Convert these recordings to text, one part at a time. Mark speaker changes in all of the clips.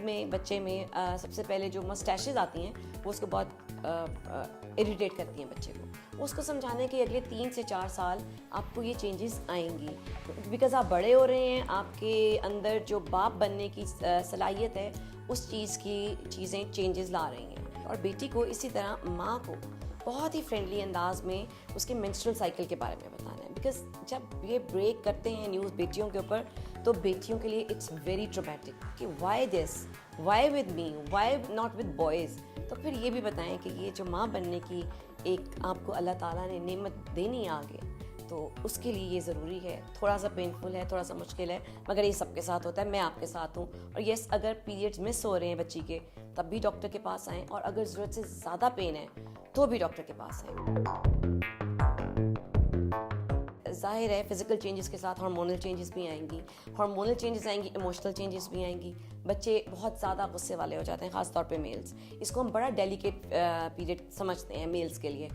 Speaker 1: में बच्चे में सबसे पहले जो मस्टैशेज आती हैं वो उसको बहुत इरिटेट करती हैं बच्चे को। उसको समझाने कि अगले 3 से 4 साल आपको ये चेंजेस आएंगी, बिकॉज आप बड़े हो रहे हैं, आपके अंदर जो बाप बनने की सलाहियत है उस चीज़ की चीज़ें चेंजेस ला रही हैं। और बेटी को इसी तरह माँ को बहुत ही फ्रेंडली अंदाज में उसके मेंस्ट्रुअल साइकिल के बारे में बताना है, बिकॉज जब ये ब्रेक करते हैं न्यूज़ बेटियों के ऊपर तो बेटियों के लिए इट्स वेरी ट्रोमैटिक कि why this, why with me, why not with boys. तो फिर ये भी बताएं कि ये जो माँ बनने की एक आपको अल्लाह ताला ने नेमत देनी है आगे, तो उसके लिए ये ज़रूरी है। थोड़ा सा पेनफुल है, थोड़ा सा मुश्किल है, मगर ये सबके साथ होता है, मैं आपके साथ हूँ। और यस, अगर पीरियड्स मिस हो रहे हैं बच्ची के तब भी डॉक्टर के पास आएँ, और अगर ज़रूरत से ज़्यादा पेन है तो भी डॉक्टर के पास आएँ। ज़ाहिर है फिज़िकल चेंजेस के साथ हार्मोनल चेंजेस भी आएंगी, हार्मोनल चेंजेस आएंगी, इमोशनल चेंजेस भी आएंगी। बच्चे बहुत ज़्यादा गुस्से वाले हो जाते हैं, ख़ास तौर पे मेल्स। इसको हम बड़ा डेलिकेट पीरियड समझते हैं मेल्स के लिए,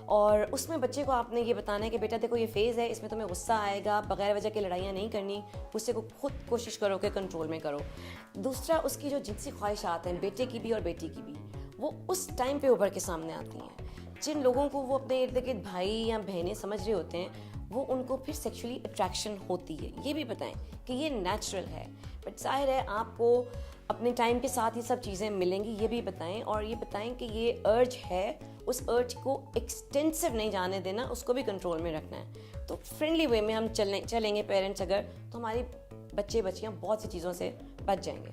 Speaker 1: और उसमें बच्चे को आपने ये बताना है कि बेटा देखो ये फेज़ है, इसमें तुम्हें गुस्सा आएगा, बगैर वजह के लड़ाइयाँ नहीं करनी, गुस्से को खुद कोशिश करो कि कंट्रोल में करो। दूसरा, उसकी जो जिनसी ख्वाहिशात हैं बेटे की भी और बेटी की भी, वो उस टाइम पे उभर के सामने आती हैं। जिन लोगों को वो अपने इर्द गिर्द भाई या बहनें समझ रहे होते हैं, वो उनको फिर सेक्सुअली अट्रैक्शन होती है। ये भी बताएं कि ये नेचुरल है, बट जाहिर है आपको अपने टाइम के साथ ये सब चीज़ें मिलेंगी, ये भी बताएं। और ये बताएं कि ये अर्ज है, उस अर्ज को एक्सटेंसिव नहीं जाने देना, उसको भी कंट्रोल में रखना है। तो फ्रेंडली वे में हम चलेंगे पेरेंट्स अगर, तो हमारी बच्चे बच्चियाँ बहुत सी चीज़ों से बच जाएंगे।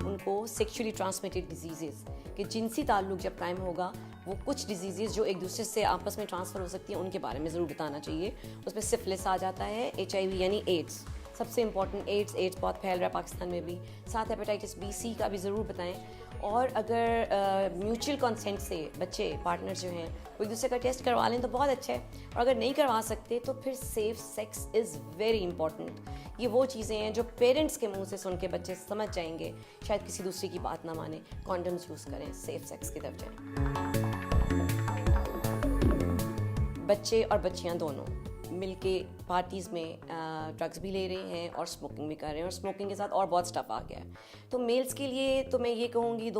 Speaker 1: उनको सेक्सुअली ट्रांसमिटेड डिजीज़ेस कि जिनसी ताल्लुक जब कायम होगा, वो कुछ डिजीज़ेस जो एक दूसरे से आपस में ट्रांसफ़र हो सकती हैं उनके बारे में ज़रूर बताना चाहिए। उसमें सिफिलिस आ जाता है, HIV यानी एड्स सबसे इंपॉर्टेंट, एड्स बहुत फैल रहा है पाकिस्तान में भी, साथ हेपेटाइटिस B, C का भी ज़रूर बताएं। और अगर म्यूचुअल कंसेंट से बच्चे पार्टनर जो हैं वो एक दूसरे का टेस्ट करवा लें तो बहुत अच्छा है, और अगर नहीं करवा सकते तो फिर safe sex is very important. ये वो चीज़ें हैं जो पेरेंट्स के मुंह से सुन के बच्चे समझ जाएंगे, शायद किसी दूसरे की बात ना माने, कॉन्डम्स यूज़ करें, सेफ सेक्स की तरफ जाएं। बच्चे और बच्चियां दोनों मिलके पार्टीज़ में ड्रग्स भी ले रहे हैं और स्मोकिंग भी कर रहे हैं, और स्मोकिंग के साथ और बहुत स्टफ आ गया है। तो मेल्स के लिए तो मैं ये कहूँगी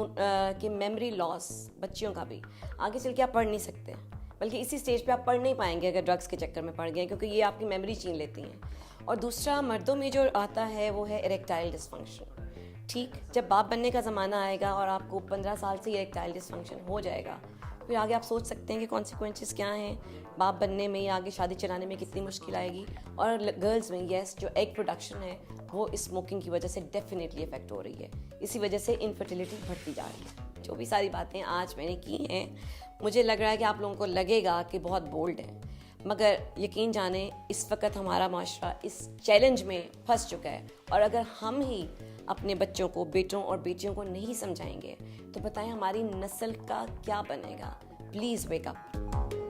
Speaker 1: कि मेमोरी लॉस बच्चियों का भी आगे चल के आप पढ़ नहीं सकते, बल्कि इसी स्टेज पे आप पढ़ नहीं पाएंगे अगर ड्रग्स के चक्कर में पड़ गए, क्योंकि ये आपकी मेमोरी छीन लेती हैं। और दूसरा, मर्दों में जो आता है वो है इरेक्टाइल डिसफंक्शन। ठीक, जब बाप बनने का ज़माना आएगा और आपको 15 साल से इरेक्टाइल डिसफंक्शन हो जाएगा, फिर आगे आप सोच सकते हैं कि कॉन्सिक्वेंसेस क्या हैं, बाप बनने में या आगे शादी चलाने में कितनी मुश्किल आएगी। और गर्ल्स में यस, जो एग प्रोडक्शन है वो स्मोकिंग की वजह से डेफिनेटली इफेक्ट हो रही है, इसी वजह से इनफर्टिलिटी बढ़ती जा रही है। जो भी सारी बातें आज मैंने की हैं, मुझे लग रहा है कि आप लोगों को लगेगा कि बहुत बोल्ड है, मगर यकीन जाने इस वक्त हमारा माशरा इस चैलेंज में फंस चुका है, और अगर हम ही अपने बच्चों को, बेटों और बेटियों को नहीं समझाएंगे तो बताएं हमारी नस्ल का क्या बनेगा। Please wake up.